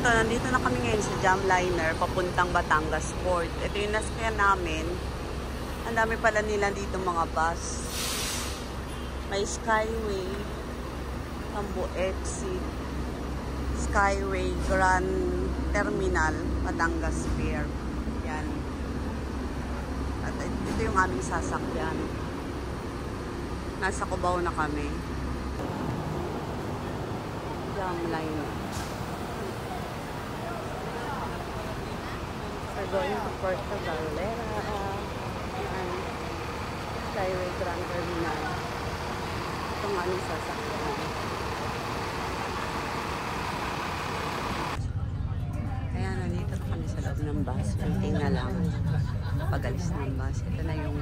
Ito, nandito na kami ngayon sa Jamliner, papuntang Batangas Port. Ito yung nasakyan namin. Ang dami pala nila dito mga bus. May Skyway, Tambo Exit, Skyway Grand Terminal, Batangas Pier. Yan. At ito yung aming sasakyan. Nasa Cubao na kami. Jamliner. We're going to Puerto Galera. Ayan. Skyway Grand Terminal. Ito nga aming sasakyan. Kaya nandito kami sa loob ng bus. Waiting na lang. Pag-alis ng bus. Ito na yung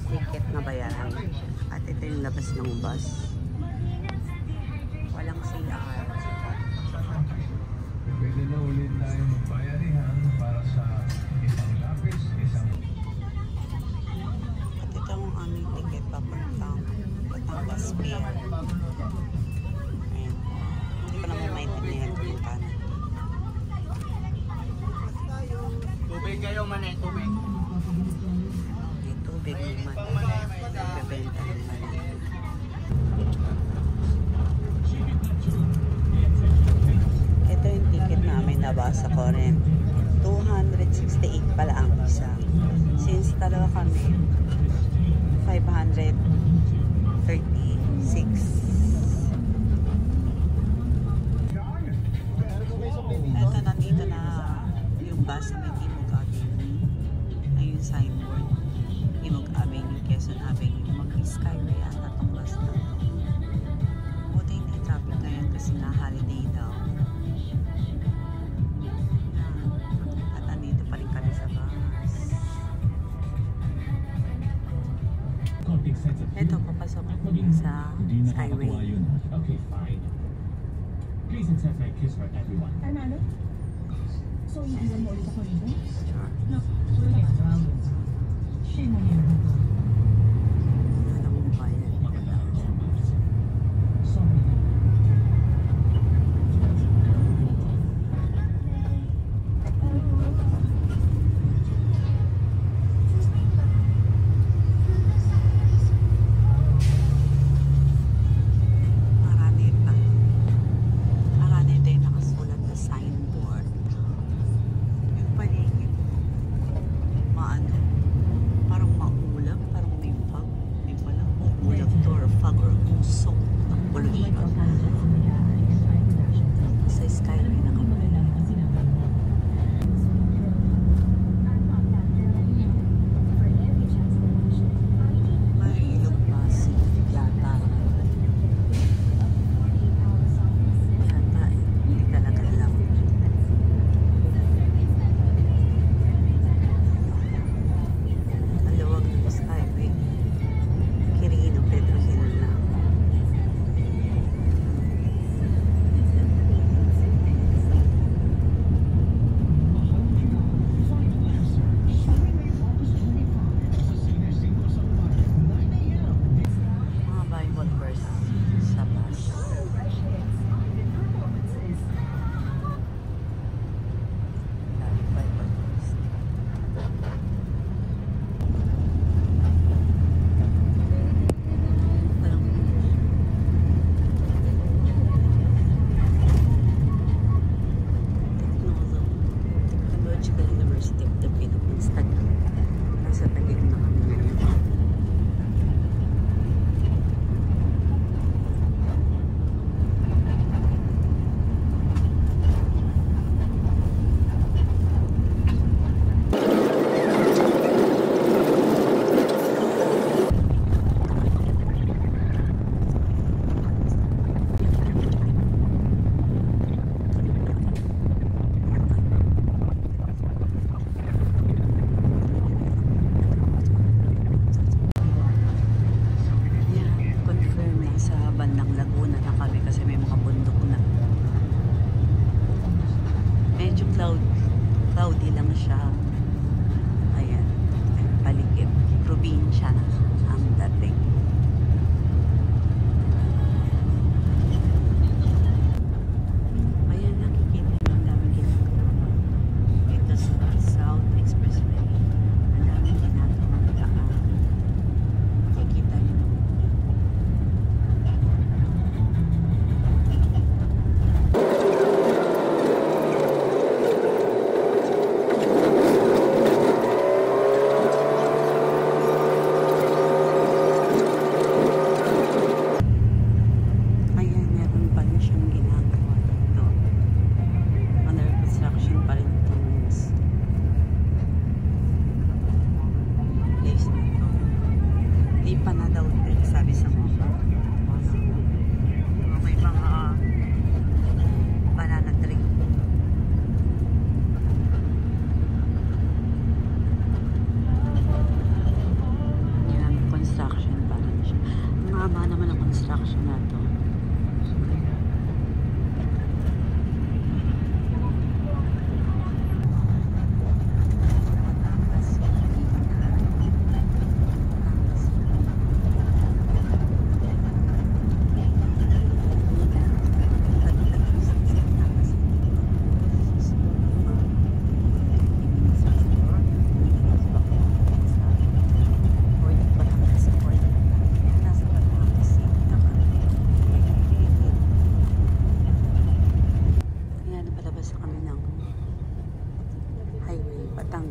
ticket na bayaran. At ito yung labas ng bus. Walang CR. Pwede na ulit tayo magbayarihan para sa isang lapis, isang... At ito ang aming ticket papuntang Batangas Pier. Ayan. Hindi ko naman maintindihan kung paano. Tubig kayo man eh, tubig. May tubig naman. Bebenta naman. Ito yung ticket namin, nabasa ko rin. 268 pala ang isa. Since dalawa kami, 536. Ito, nandito na yung bus na may Timog Avenue. Ayun yung signboard. Timog Avenue, Quezon Avenue. Mag-skyway ata itong bus na ito. Buti hindi traffic ngayon kasi na-holiday daw. At andito pa rin kami sa bus. Ito, papasok kami sa Skyway. Okay, fine. Please accept my kiss for everyone. Ano? So, iiwan mo ulit ako rito? Sure. No. Shame on you. Alam mo ba yan? Sorry. Maranita yung nakasulat na signboard. Yung paligid. Maano? Parang maulap.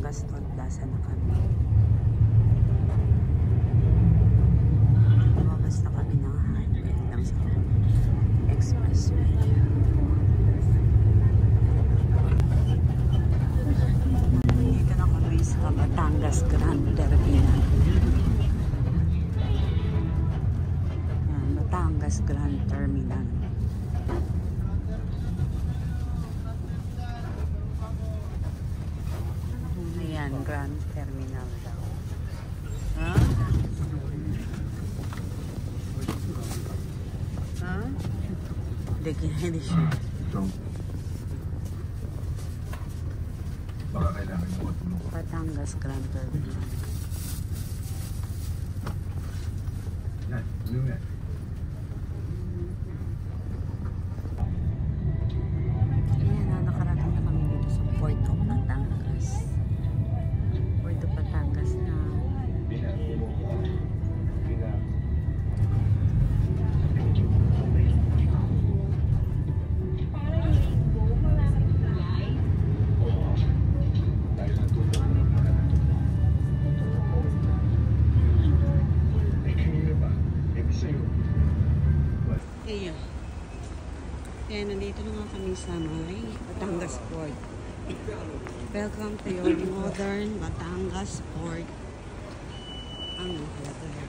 Gaston Plaza na kami. Lumabas na kami ng highway lang sa expressway. Dito na kami sa Batangas Grand Terminal. Yan, Batangas Grand Terminal. Ayan, Grand Terminal daw. Ha? Ha? Hindi siya. Ito. Baka kailangan mo matulog. Batangas Grand Terminal. Yan, ano yan? Ayan na, nakarating na kami dito sa Port of Batangas. Port of Batangas na. Ayun. Kaya nandito na nga kami sa may Batangas Port. Welcome to your modern Batangas Port. Ang nakalagay.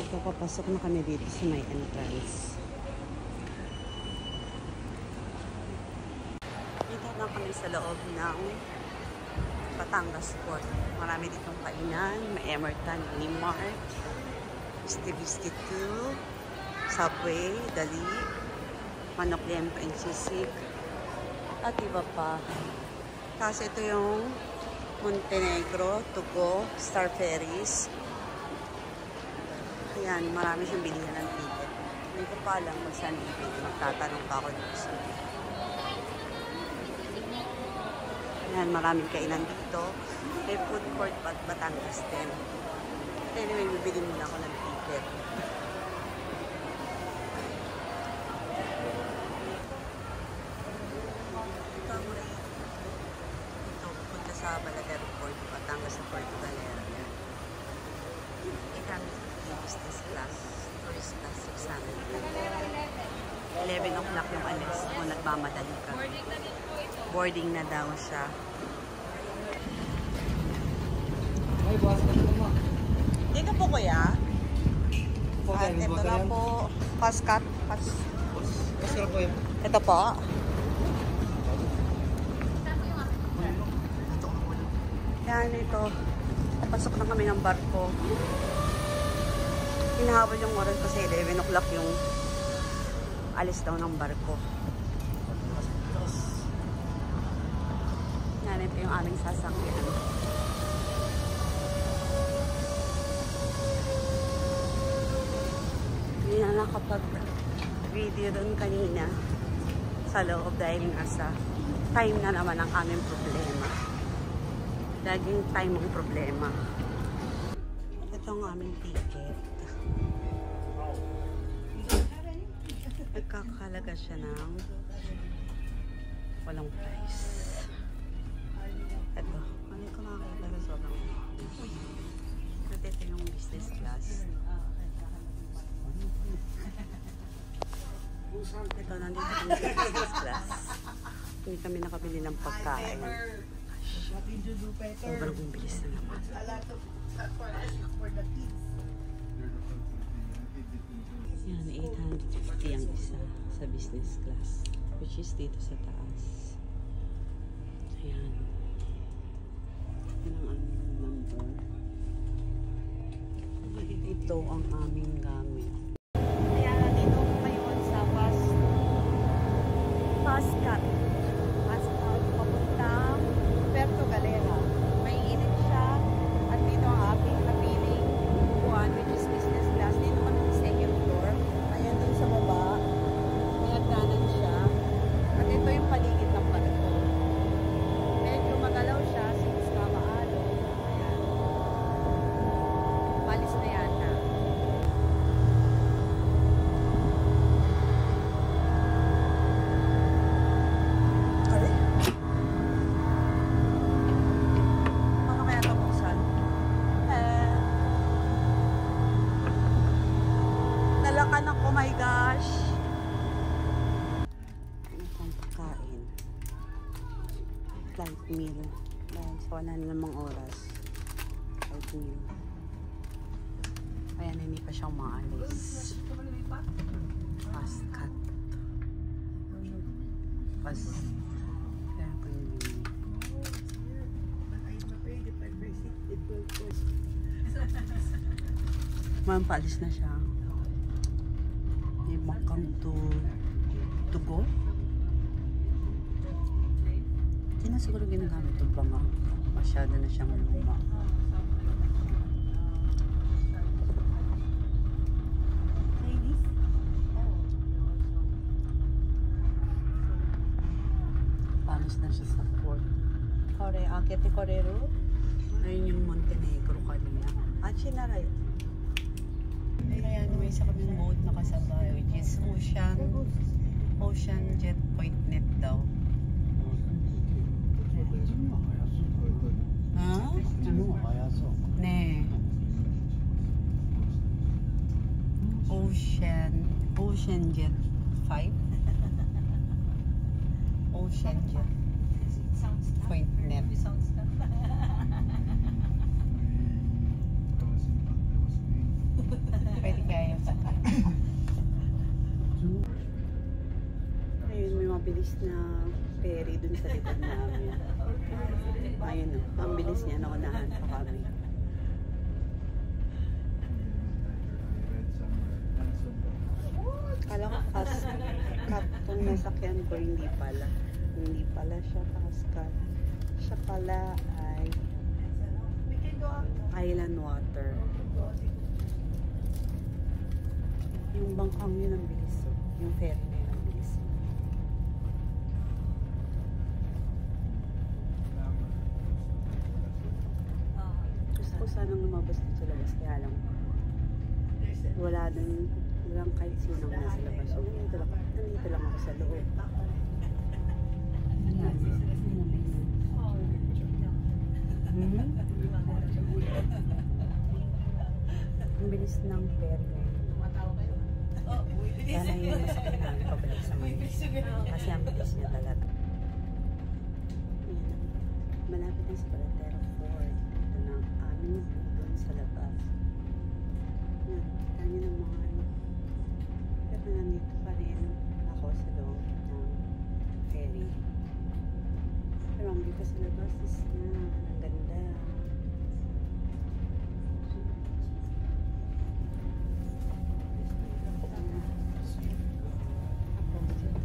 Ito, papasok na kami dito sa may entrance. Dito na kami sa loob ng Batangas Port. Marami ditong kainan. May Emerton, Mart, Stevie's 2, Subway, Dali, Manok Liempo and Sisig, at iba pa. Tapos ito yung Montenegro, Tugo, Star Ferries. Ayan, marami siyang bilihan ng ticket. Hindi ko pa alam kung saan ibig. Magtatanong pa ako dito sa ayan, maraming kainan dito. May food court at Batangas din. Anyway, bibili muna ako ng ticket. Ito, punta sa Baladero Port, Batangas sa Puerto Galera. 850 business class, tourist class 600. 11 o'clock yung alis kung nagmamadali ka. Boarding na daw siya. Ay, boss, ano mo? Dito po kuya. At ito na po. Paskat. Masarap po yun. Ito po. Yan ito. Pasok na kami ng barko. Hinahabol yung oras kasi 11 o'clock yung alis daw ng barko. Yan ito yung aming sasakyan. Hindi na nakapag-video doon kanina sa loob dahil nasa time na naman ang aming problema. Laging time ang problema. Ito ang aming ticket. Nagkakalaga siya ng walang price. Ito. Ano ko nakakita sa sobrang at ito yung business class. Ito, nandito kami sa business class. Hindi kami nakabili ng pagkain. Sobrang bilis na naman. Yan, 850 ang isa sa business class. Which is dito sa taas. Ayan. Yan ang aming number. Ito ang aming gamit. Ayan, nandito ko ngayon sa Pascat. Pascat, papuntang Puerto Galera. May init siya at dito ang aking napiling upuan, which is business class. Dito kami sa second floor. Ayan dun sa baba. May hagdanan siya. At ito yung paligid ng barko. Medyo magalaw siya since kamaalo. Ayan. Malis na yata. flight meal. Dahil sa wala na namang oras. Flight meal. Ayan, hindi pa siya umaalis. Fast cut. Fast. Kaya ko yung paalis na siya. May makang to go. Hindi na siguro ginagamit ito pa nga. Masyado na siyang luma. Paalis na siya sa port. Akit ni Correro. Ayun yung Montenegro kanina. Chinaray. Ayan, may isa kaming mode nakasabay, which is oceanjet.net daw. Ha? Ne. Oceanjet 5. Oceanjet.net. Pwede kaya sa ayun, may mabilis na ferry dun sa likod namin. Ayun o, ang bilis niya, naunahan pa kami. Kala ko fast cut itong nasakyan ko, hindi pala. Hindi pala siya fast cut. Siya pala ay Island Water. Yung bangkang yun ang bilis. Yung ferry na yun ang bilis. Gusto ko sanang lumabas dito sa labas. Kaya lang walang kahit sinong nasa labas. So, nandito lang ako sa loob. Ang bilis ng ferry. Sana yung masakit namin pabalik sa Manila. Kasi ang bilis niya talaga. Ayan. Malapit na sa Palatero Fort. Ito na ang aming doon sa labas. Ayan. Kanya ng mga ano. Pero nandito pa rin ako sa loob ng ferry. Pero ang dito sa labas is na ang ganda.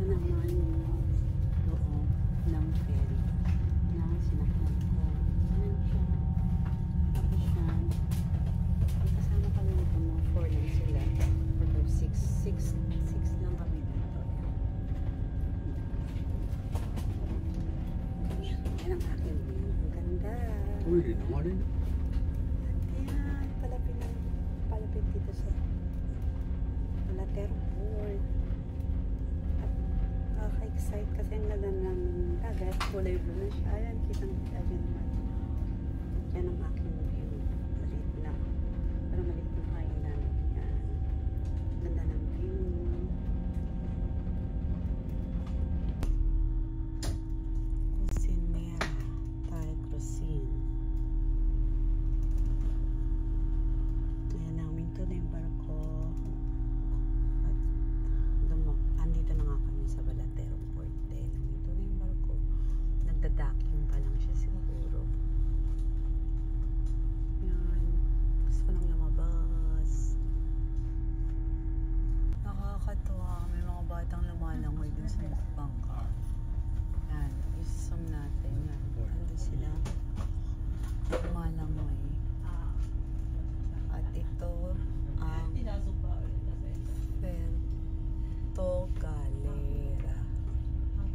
Ito naman yung loob ng ferry na sinakyan ko. Ayan siya. Tapos siya. Kasama kami dito mga 4 lang sila. 6 lang kami dito. Yan ang aking view. Ang ganda. Uy, naman. Ayan. Palapit dito sa Palatero Fort. Nakaka-excite kasi ang ganda ng dagat. Kulay blue na siya. Ayan, kitang-kita dyan naman. Yan ang aking view. Maliit na. Pero maliit na kainan. Yan. Ganda ng view. Cusinera. Thai cuisine. Ayan, naminto na yung barko. At andito na nga kami sa Palatero Fort. Naminto na yung barko. Nagdadaking pa lang siya siguro. Yan. Gusto ko nang lumabas. Nakakatuwa. May mga batang lumalangoy dun sa bangka. Yan. I-zoom natin. Yan. Ando sila. Lumalangoy. At ito ang Puerto Galera.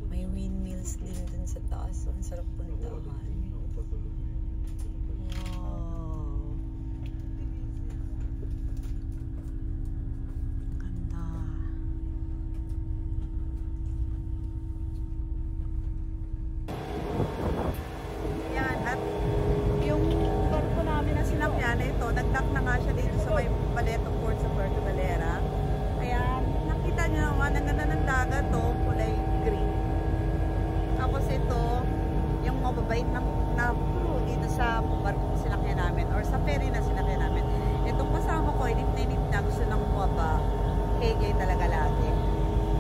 May windmills din dun sa taas. So, ang sarap puntahan. Wow. Ganda. Yan. At yung barko namin na sinakyan na ito, nag-dock na nga siya dito sa may Paletong Port sa Puerto Galera. Ayan. Nakita nyo naman, ang ganda ng dagat to, kulay green. Tapos ito, yung mabait na crew dito sa barkong sinakyan namin or sa ferry na sinakyan namin. Itong kasama ko, inip na gusto nang bumaba. KK talaga lagi.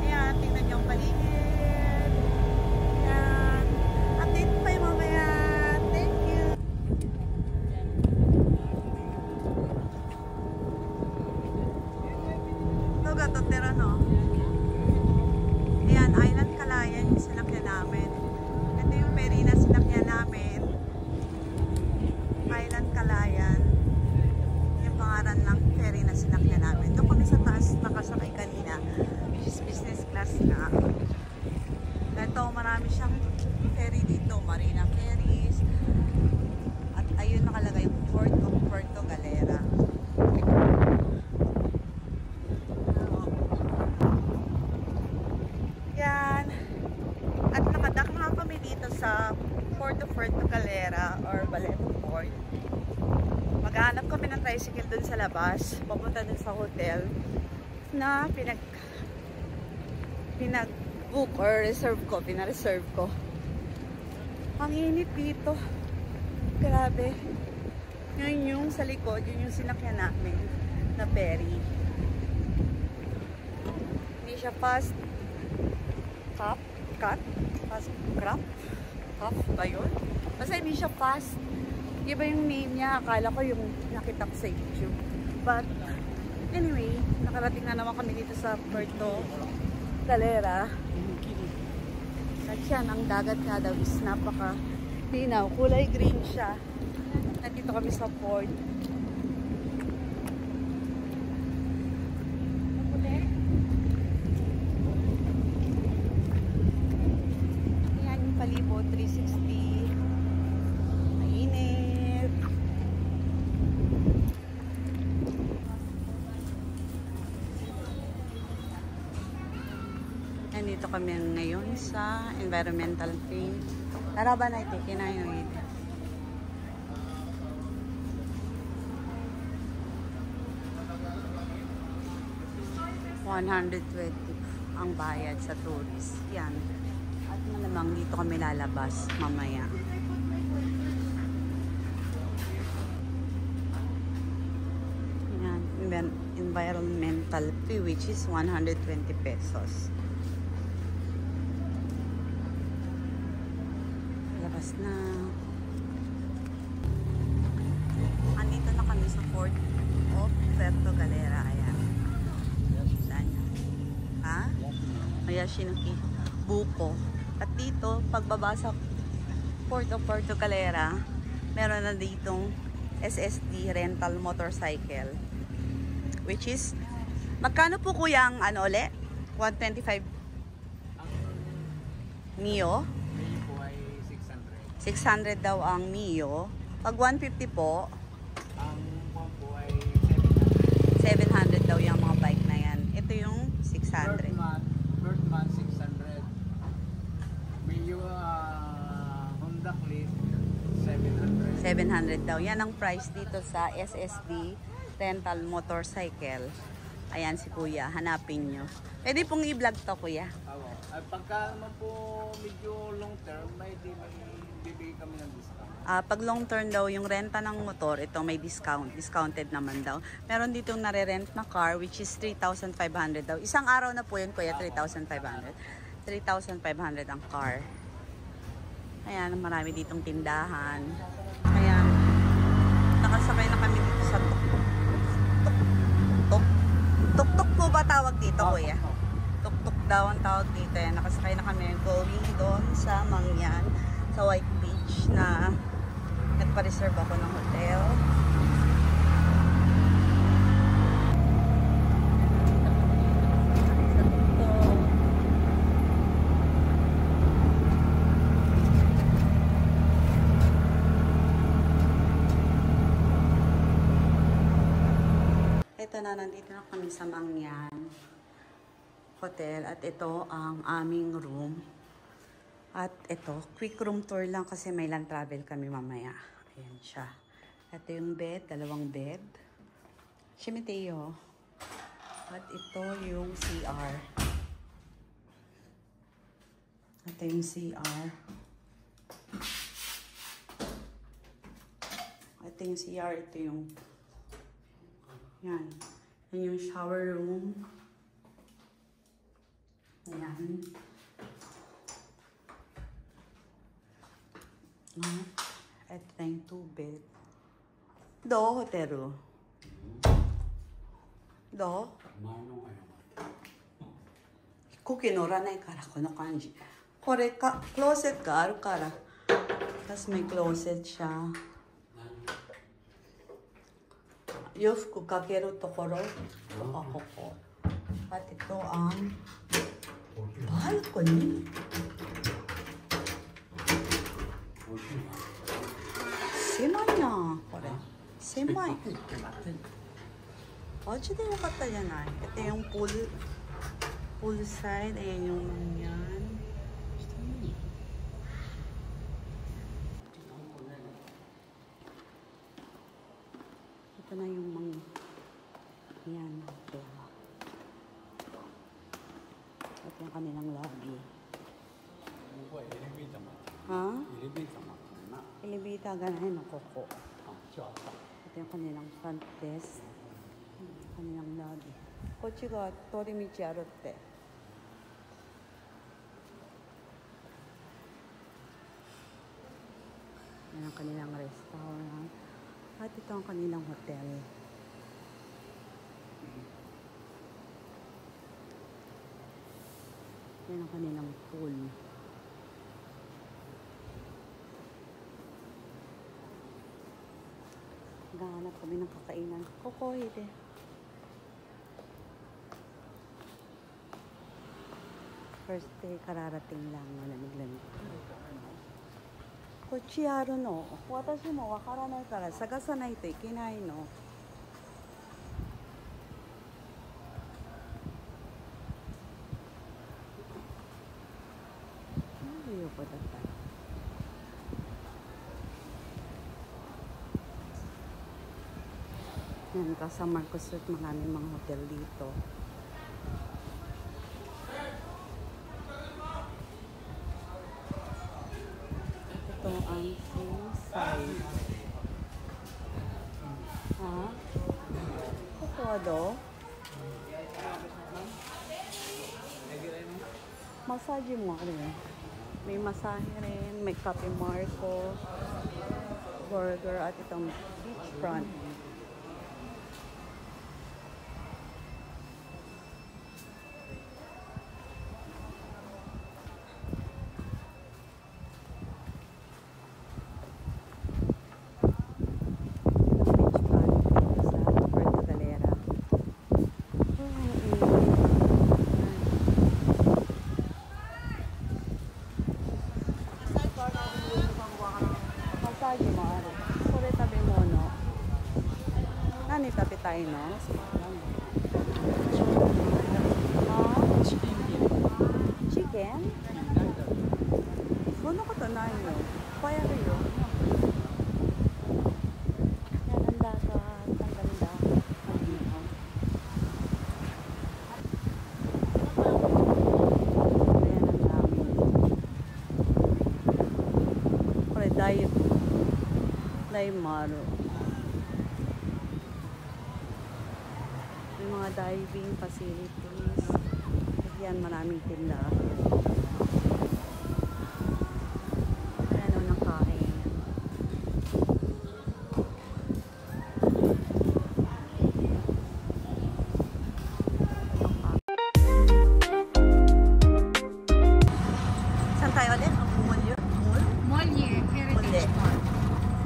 Ayan, tingnan niyo ang paligid. Ayan. Update pa yung mamaya. Thank you. Ito gato, tira no? Ayan, Island Calayan yung sinakyan namin. Ito yung ferry na sinakyan namin. Island Calayan. Yung pangalan ng ferry na sinakyan namin. Doon kami sa taas nakasakay kanina. Which is business class na. Ito, marami siyang ferry dito. Marina Ferries. At ayun nakalagay yung Port of Puerto Galera. Yan. At nakadak nga kami dito sa Port of Puerto Galera or Vallejo Port. Maghanap kami ng tricycle dun sa labas, papunta dun sa hotel na pinag-book or reserve ko, pina-reserve ko. Ang init dito. Grabe. Yun yung sa likod, yun yung sinakyan namin na ferry. Hindi siya fast crop ba yun? Basta hindi siya fast. Iba yung name niya. Akala ko yung nakita ko sa YouTube. But, anyway, nakarating na naman kami dito sa Puerto Galera. At yan, ang dagat nga daw is napaka-linaw. Kulay green siya. Nandito kami sa port. Ayan yung palibot, 360. Mainit. Nandito kami ngayon sa environmental thing. Tara ba na ito? Kinayon ito. $120 ang bayad sa tourist. Yan. At malamang dito kami lalabas mamaya. Yan. Environmental fee which is 120 pesos. Labas na. Andito na kami sa Port of Puerto Galera. Ayan. Ha? Yashinuki Buko. At dito, pagbaba sa Port of Puerto Galera, meron na ditong SSD rental motorcycle. Which is, magkano po kuya ang ano ulit? 125 Mio? Mio po ay 600. 600 daw ang Mio. Pag 150 po, Ang one po ay 700 daw yung mga bike na yan. Ito yung 600. Bird man 600. Mio Honda Click 700. 700 daw. Yan ang price dito sa SSD rental motorcycle. Ayan si kuya. Hanapin nyo. Pwede pong i-vlog to kuya. Awo. Ay pagka naman po medyo long term, may bibigay kami ng discount. Pag long term daw, yung renta ng motor, ito may discount. Discounted naman daw. Meron ditong nare-rent na car which is 3,500 daw. Isang araw na po yun kuya, 3,500. 3,500 ang car. Ayan, marami ditong tindahan. Ayan. Nakasakay na kami dito sa tuk-tuk po ba tawag dito kuya? Tuk-tuk daw ang tawag dito. Ayan, nakasakay na kami going doon sa Mangyan, sa White Beach na nagpa-reserve ako ng hotel. Ito na, nandito na kami sa Mangyan Hotel at ito ang aming room. At ito, quick room tour lang kasi may land travel kami mamaya. Ayan siya. Ito yung bed, dalawang bed. Simiteo. At ito yung CR. Ito yung CR. Ito yung CR, ito yung... Yan. Yan yung shower room. Yan. Ito na yung 2 bed. Do, Hotero. Do? こけ乗らないからこの感じ。これか、クローゼットがあるから。Tapos may closet siya. 洋服かけるところ。ここ。At ito ang balcony. Semai na, これ。狭い。お家でよかったじゃない。Ito yung pool side. Ayan yung yan. Ito na yung mga yan. Ito yung kanilang lobby. Ha? Elevita ganahin ng koko. Ito yung kanilang front desk. Kanilang lobby. こっちが通り道あるって。Yan ang kanilang restaurant. At ito ang kanilang hotel. Yan ang kanilang pool. Naghahanap kami ng kakainan. Kokohide. First day, kararating lang. Malamig-lamig. こっちあるの。私もわからないから探さないといけないの。Ano yung padata? Yan, Casa Marcos Street, maraming mga hotel dito. Ito ang seaside. Ha? Ito ado? Massage mo rin. May masahe rin, may Cafe Marco, burger at itong beachfront. Massage mo ari. Kore tabi mo no. Nani tabi tayo no? Chicken? Sono koto nai yo. Kaya rin. Yan ang dagat. Ang ganda. Ayan ang namin. Kore diet. Daimaro. May mga diving facilities. Yan, maraming tindahan. Ayan o, ng kain. Saan tayo ulit? Molière Heritage Park.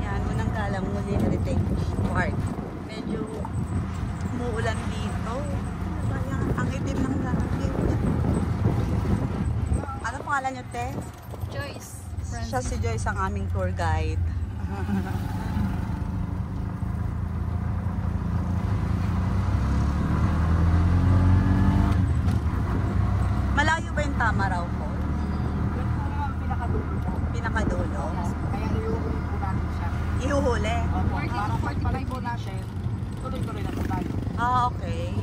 Yan, unang kalang muli Heritage Park. Medyo umuulan dito. Ayan, ang itim ng langit. Ano pangalan niyo, te? Joyce. Siya si Joyce, ang aming tour guide. Malayo ba yung Tamaraw po? Yun po ang pinakadulo po. Pinakadulo? Kaya iuhuli po natin siya. Ihuhuli? Opo, 40 to para 45 pagpalay po natin, tuloy-tuloy na po tayo. Ah, okay.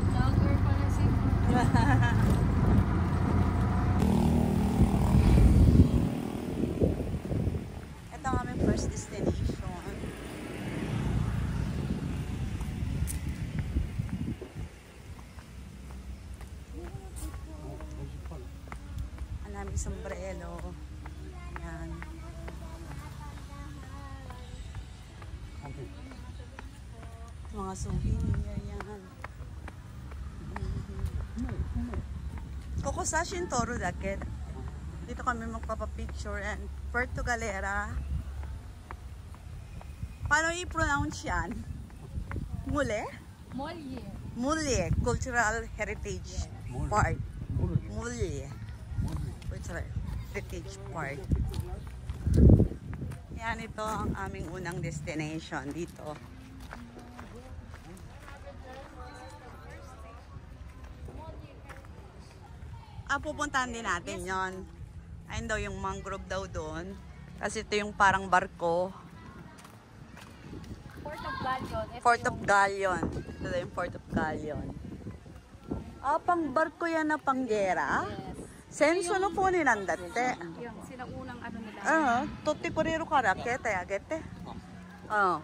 Vlogger pala si Maraming sombrero. Yan. Mga souvenir yan. Kokosashin Toro Daket. Dito kami magpapapicture and Puerto Galera. Paano i-pronounce yan? Mule? Molière. Mule Cultural Heritage Park. Mule Cultural Heritage Park. Yan, ito ang aming unang destination dito. Pupuntahan din natin yon. Ayun daw yung mangrove daw doon. Kasi ito yung parang barko. Port of Gallion. Ito Port of yung- Gallion. Ito daw yung Port of Gallion. Pang barko yan na panggera. Yes. Senso no po ni nandate. Yung sinaunang ano nila. Tutti porero kara kete agete.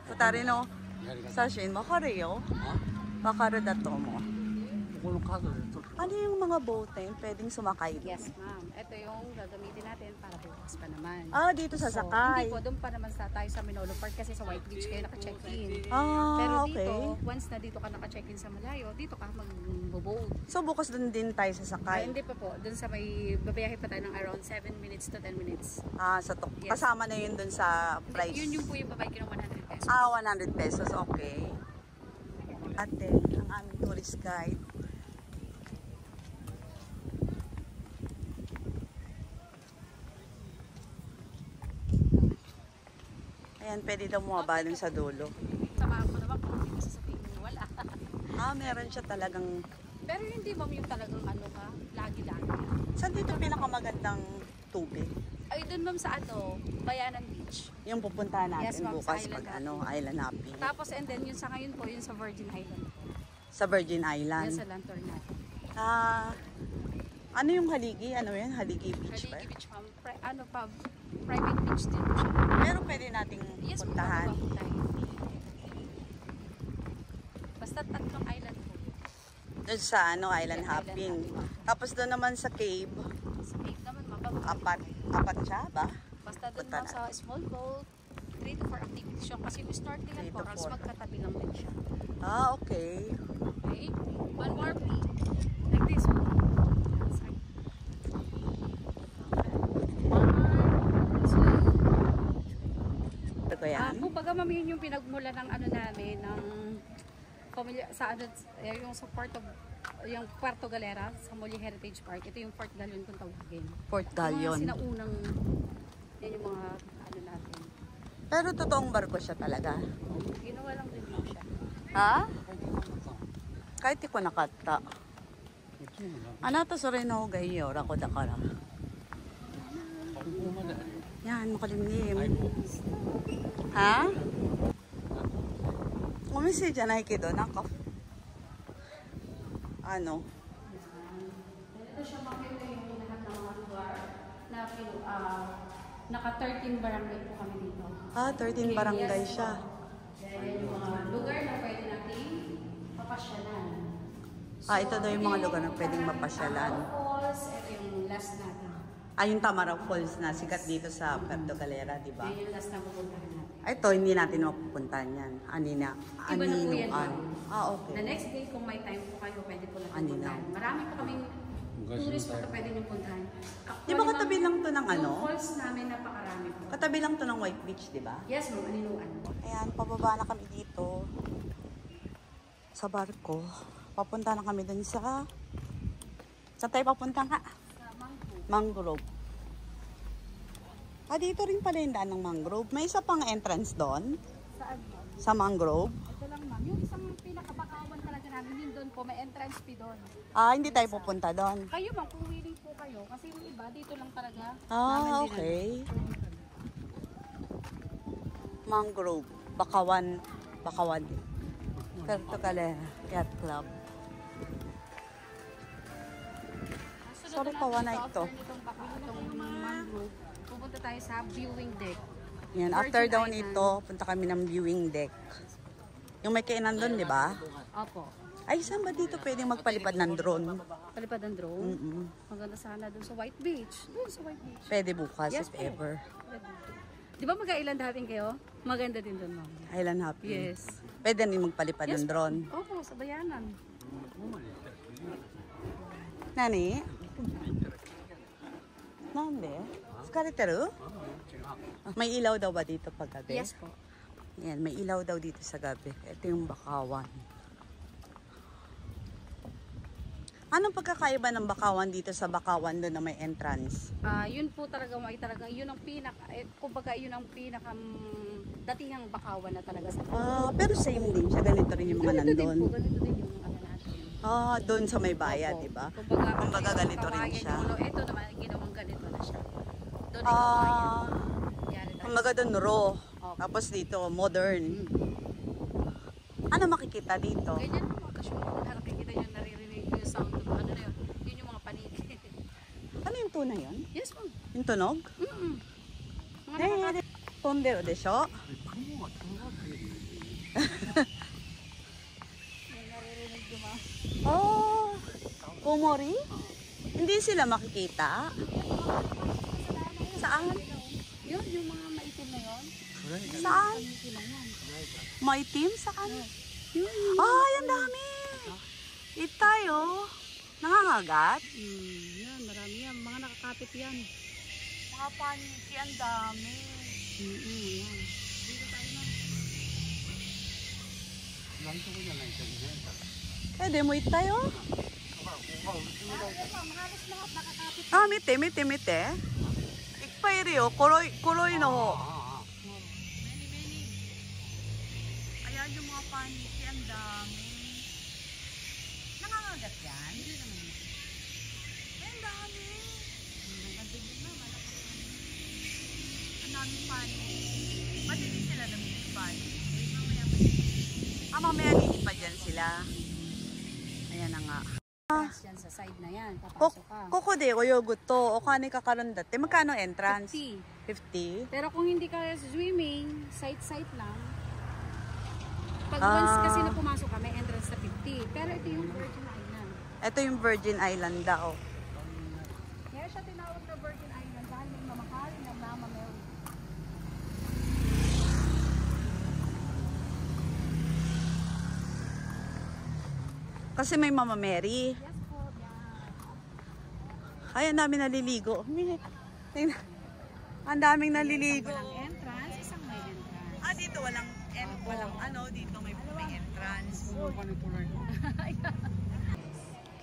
Futari no sashin makare yo. Makare dato mo. Ano yung mga boat na yun? Pwedeng sumakay? Yes, ma'am. Ito yung gagamitin natin para bukas pa naman. Dito sa So, sakay. hindi po, doon pa naman tayo sa Minolo Park kasi sa White Beach kayo naka-check-in. Pero Okay. dito, once na dito ka naka-check-in sa Malayo, dito ka mag-boat. So, bukas dun din tayo sa sakay? Hindi pa po. Doon sa may, babayahe pa tayo ng around 7 minutes to 10 minutes. Yes. Yes. Kasama na yun dun sa price? Yun yung po yung babayad ko ng 100 pesos. 100 pesos. Okay. Ate, ang aming tourist guide. Ayan, pwede daw bumaba dun sa dulo. Samahan ko naman kung hindi sasabihin mo wala. Meron siya talagang... Pero hindi ma'am yung talagang ano ka, lagi-lagi. Saan dito pinakamagandang tubig? Ay, doon ma'am sa ano, Bayanan Beach. Yung pupuntahan natin Yes, ma'am, bukas sa island pag natin. island hopping. Tapos and then yun sa ngayon po, yun sa Virgin Island. Sa Virgin Yan Island. sa lantern natin. Ano yung Haligi? Ano yan? Haligi Beach ba? Haligi Beach ma'am, private beach din po siya. Pero pwede nating Yes, puntahan. po, tayo. Basta tatlong island po. Doon sa island Yes, hopping. island hopping. Tapos doon naman sa cave, Sa cave naman ma'am, apat siya ba? basta doon Punta ma'am sa small boat, 3 to 4 activities siya. Kasi yung start nila 3 to corals, 4. magkatabi lang din siya. Okay. Okay? One more please. Like this. Sorry. Ito ko yan. Kumbaga ma'am, yun yung pinagmula ng ano namin, ng pamilya, sa ano, yung sa yung Puerto Galera, sa Molière Heritage Park. Ito yung Port Gallion kung tawagin. Port Yung Gallion. mga sinaunang, yan yung mga ano natin. Pero totoong barko siya talaga. Ginawa lang din mo siya. Ha? Kahit di ko nakata. Ano to sa rin ako gayo? Rako da kara. Yan, makalimlim. Ha? Umisi dyan ay kido. Ano? Ito siya makita yung lahat ng mga lugar na naka 13 barangay po kami dito. 13 barangay siya. Yan yung mga lugar na pwede natin papasyalan. Ito daw yung mga lugar na pwedeng mapasyalan. Falls, ito yung last natin. Yung Tamaraw Falls na sikat dito sa Puerto Galera, di ba? Yan yung last na pupuntahan natin. Ito, hindi natin mapupuntahan yan. Iba na po yan. Okay. The next day, kung may time po kayo, pwede po natin Anino. puntahan. Marami po kaming tourist po na pwede nyo puntahan. Di ba katabi lang to ng ano? Yung falls namin, napakarami po. Katabi lang to ng White Beach, di ba? Yes, ma'am, aninuan. Ayan, pababa na kami dito sa barko. Papunta na kami dun sa... Saan tayo papunta nga? Sa Mangrove. Mangrove. Dito rin pala yung daan ng mangrove. May isa pang entrance doon Saan, ma'am? sa mangrove. Ito lang, ma'am. Yung isang pinakabakawan talaga namin, yun doon po, may entrance fee doon. Hindi tayo pupunta doon. Kayo, ma'am, kung willing po kayo, kasi yung iba, dito lang talaga. namin din, Okay. Mangrove. Bakawan. Puerto Galera Yacht Club. Sorry, kawan na ito. Pupunta tayo sa viewing deck. Yan, after Virgin daw Island. nito, punta kami ng viewing deck. Yung may kainan doon, di ba? Opo. Ay, saan ba dito pwedeng magpalipad ng drone? Palipad ng drone. Mm-mm. Maganda sana doon sa White Beach. Doon sa White Beach. Pwede bukas Yes, if ever. Pwede. Di ba mag-island hopping kayo? Maganda din doon, ma'am. Island hopping. Yes. Pwede rin magpalipad ng drone. Opo, sa bayanan. Nani? Nande? Skariteru? May ilaw daw ba dito pag gabi? Yes po. Yan, may ilaw daw dito sa gabi. Ito yung Bakawan. Anong pagkakaiba ng Bakawan dito sa Bakawan doon na may entrance? Yun po talaga, yun ang kumbaga yun ang datingang Bakawan na talaga sa Pero same din siya. Ganito rin yung mga nandun. Ganito din yung ano natin. Doon sa may bayad, Opo. di ba? Kumbaga Kumbaga ganito rin siya. Ito naman, ginawang ganito na siya. Doon ay kawayan. Yari tayo. Kumbaga doon raw. Opo. Tapos dito, modern. Ano makikita dito? Ganyan po, kasi kung nakikita nyo, naririnig yung sound ng ano na yun. Yun yung mga paniki. Ano yung tuna yun? Yes, ma'am. Yung tunog? Mga nakakatawa. Tondero de sho? Naririnig yung mga... Kumori? Hindi sila makikita? Saan? Yun, yung mga maitim na yun. Saan? Paniki na yan. Maitim? Saan? Yun. Ang dami! Itay, oh. Nangangagat? Yan, marami yan. Mga nakakapit yan. Mga paniki, ang dami. Yan. Dito tayo na. Pwede mo itay, oh. Halos lahat nakakapit. Mite. Ikpairi, oh. Kuroy no, ho. Many. Ayan yung mga paniki, ang dami. Nangangagat yan? Hindi naman. Ang dami. Nagdigdig na, malakas na. Ang dami paniki. Ba't hindi sila lumilipad? Mamaya pa. Mamaya lilipad yan sila. Ayan na nga. Yan sa side na yan. Papasok ka. Koko de, yogut to. O kani kakaroon dati. Magkano entrance? 50. 50? Pero kung hindi ka swimming, side lang. Pag once kasi na pumasok ka, may entrance na 50. Pero ito yung Virgin Island. Ito yung Virgin Island daw. Kaya siya tinawag na Virgin Island dahil may mamahal na Mama Mary. Kasi may Mama Mary. Yes po, yan. Ay, ang daming naliligo. Ang daming naliligo. Walang entrance, isang may entrance. Dito walang dito may entrance.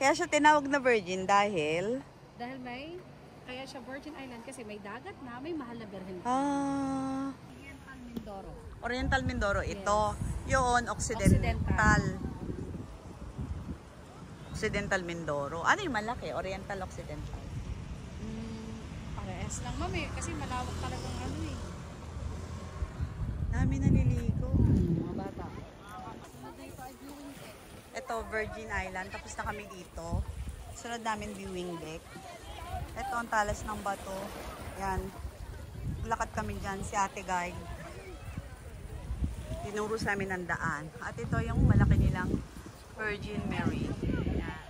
Kaya siya tinawag na Virgin dahil Kaya siya Virgin Island kasi may dagat na, may mahal na birhen. Oriental Mindoro. Oriental Mindoro ito. Yun, Occidental. Occidental Mindoro. Ano yung malaki? Oriental, Occidental. Parehas lang ma'am kasi malawak talagang ano Dami naliligo. Mga bata. Dito ay viewing deck. Ito, Virgin Island. Tapos na kami dito. Sunod namin viewing deck. Ito ang talas ng bato. Yan. Lakad kami dyan. Si Ate Guy. Tinuro sa amin ang daan. At ito yung malaki nilang Virgin Mary. Yan.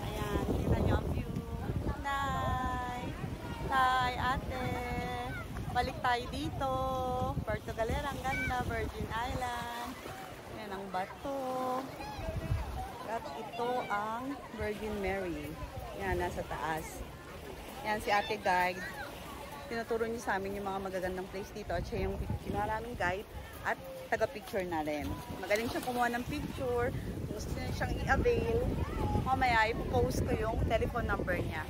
Ayan. Kita nyo ang view. Hi, Ate. Balik tayo dito. Puerto Galera, ang ganda. Virgin Island. Yan ang bato. At ito ang Virgin Mary. Yan, nasa taas. Yan, si Ate Guide. Tinuturo niyo sa amin yung mga magagandang place dito. At siya yung kinuha namin guide at taga-picture na rin. Magaling siya kumuha ng picture. Gusto niya siyang i-avail. Mamaya, ipopost ko yung telephone number niya.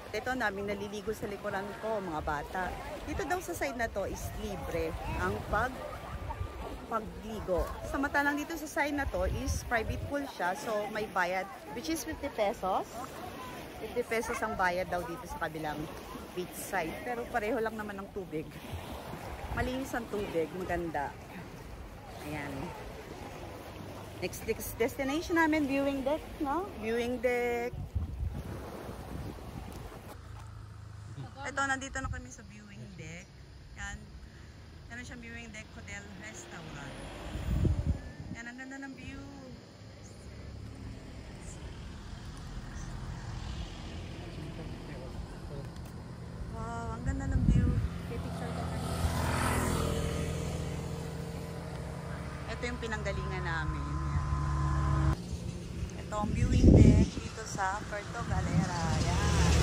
At ito, naming naliligo sa likuran ko, mga bata. Dito daw sa side na to is libre ang pagligo. Samantalang dito sa side na to is private pool siya. So, may bayad, which is 50 pesos. 50 pesos ang bayad daw dito sa kabilang beach side. Pero pareho lang naman ang tubig. Malinis ang tubig. Maganda. Ayan. Next destination namin, viewing deck, no? Viewing deck. Ito, nandito na kami sa viewing deck. Yan. Yan siyang viewing deck, hotel, restaurant. Yan, ang ganda ng view. yung pinanggalingan namin. Yan. Ito ang viewing deck dito sa Puerto Galera. Yan.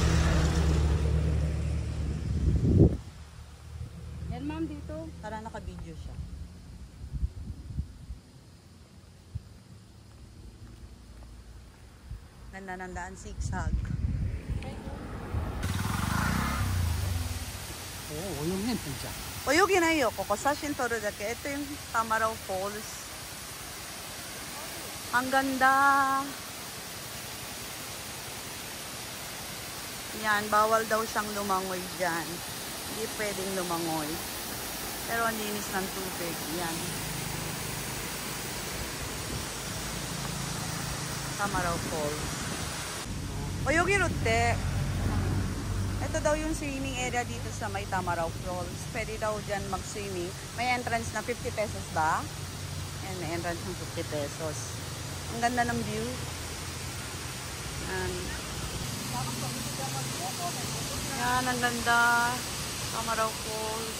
Yan ma'am dito. Parang naka-video siya. Ganda ng daan, zigzag. Oo, yung yan dyan. Oyugin na yun. Kokosashin Toro Dake. Ito yung Tamaraw Falls. Ang ganda. Yan, bawal daw siyang lumangoy dyan. Hindi pwedeng lumangoy. Pero ang linis ng tubig. Yan. Tamaraw Falls. Oyugin Rutte. Ito daw yung swimming area dito sa may Tamaraw Falls. Pwede daw dyan mag-swimming. May entrance na 50 pesos ba? Ayan, may entrance ng 50 pesos. Ang ganda ng view. Yan. Yan, ang ganda. Tamaraw Falls.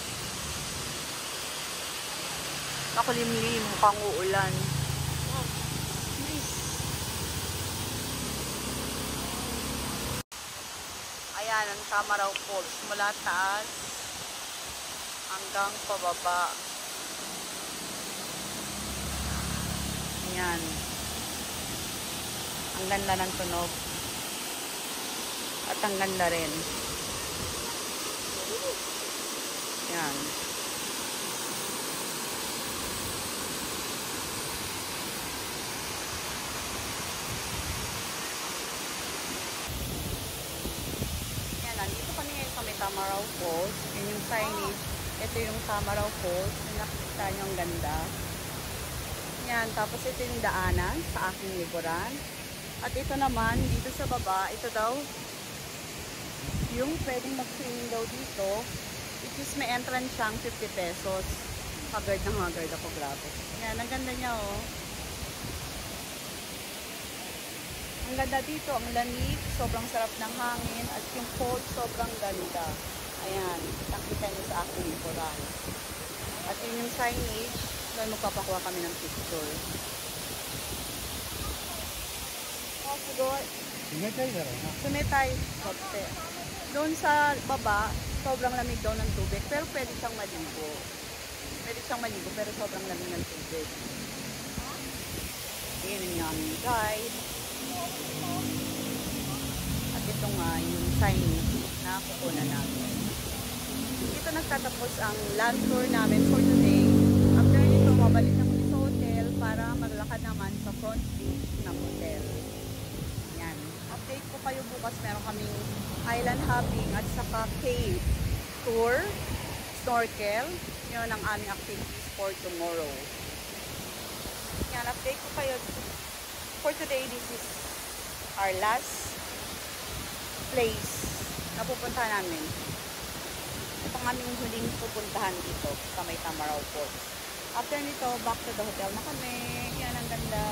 Nakulimlim, mukhang uulan. Ayan, ang Tamaraw Falls. Mula taas hanggang pababa. Ayan. Ang ganda ng tunog. At ang ganda rin. Ayan. Nandito kami ngayon sa may Tamaraw Falls. Yun yung signage. Ito yung Tamaraw Falls. Nakikita nyo ang ganda. Yan. Tapos ito yung daanan sa aking likuran. At ito naman, dito sa baba, ito daw yung pwedeng mag-swimming daw dito. Which is may entrance siyang 50 pesos. Haggard ng haggard ako, grabe. Yan. Ang ganda niya, oh. Ang ganda dito, ang lamig, sobrang sarap ng hangin, at yung falls sobrang ganda. Ayan, nakita niyo sa aking likuran. At yun yung signage, doon magpapakuha kami ng picture. Oh, siguro. Sumetay na rin. Sumetay. Kopte. Doon sa baba, sobrang lamig daw ng tubig, pero pwede siyang maligo. Pwede siyang maligo, pero sobrang lamig ng tubig. Ayan yung aming guide. At ito nga yung signage na kukunan namin. Dito nagtatapos ang land tour namin for today. After nito, mabalik na kami sa hotel para maglakad naman sa front beach ng hotel. Yan. Update ko kayo bukas. Meron kaming island hopping at saka cave tour, snorkel. Yun ang aming activities for tomorrow. Yan, update ko kayo. For today, this is our last place na pupuntahan namin. Ito ang aming huling pupuntahan dito sa may Tamaraw Falls. After nito, back to the hotel na kami. Yan, ang ganda.